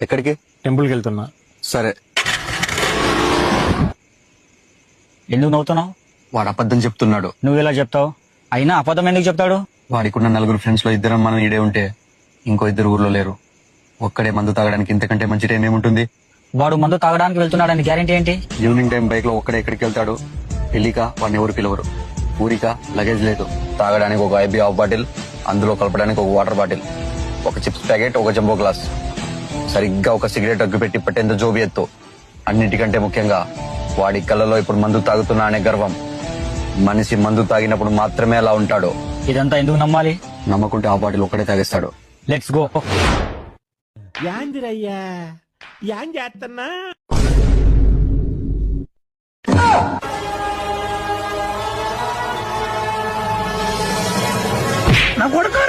ఎక్కడికి? టెంపుల్కి వెళ్తున్నా. సరే. ఎందుకు నవ్వుతున్నావు? వాడు అబద్ధం చెప్తున్నాడు. నువ్వు ఎలా చెప్తావు? అయినా అబద్ధం ఎందుకు చెప్తాడు? వాడికున్న 4 ఫ్రెండ్స్ లో 2 మనం ఈడే ఉంటే ఇంకో 2 ఊర్లో లేరు. ఒక్కడే మందు తాగడానికి ఇంతకంటే మంచి టైం ఏముంటుంది? వాడు మందు తాగడానికి వెళ్తున్నాడని గ్యారెంటీ ఏంటి? ఈవినింగ్ టైం బైక్ లో ఒక్కడే ఎక్కడికి వెళ్తాడు? పెళ్లికా వాడిని ఎవరు పిలవరు. ఊరికా లగేజ్ లేదు. తాగడానికి ఒక ఐబీ హాఫ్ బాటిల్, అందులో కలపడానికి ఒక వాటర్ బాటిల్, ఒక చిప్స్ ప్యాకెట్, ఒక జంబో గ్లాస్, సరిగ్గా ఒక సిగరెట్ అగ్గు పెట్టి పట్టేంత జోబి ఎత్తు. అన్నిటికంటే ముఖ్యంగా వాడి కళ్ళలో ఇప్పుడు మందు తాగుతున్నా అనే గర్వం. మనిషి మందు తాగినప్పుడు మాత్రమే అలా ఉంటాడు. ఇదంతా ఎందుకు నమ్మాలి? నమ్మకుంటే ఆ బాటిల్ ఒక్కడే తాగేస్తాడు. Let's go. యాందిరయ్యా యాం చేస్తున్నా? నా కొడుకు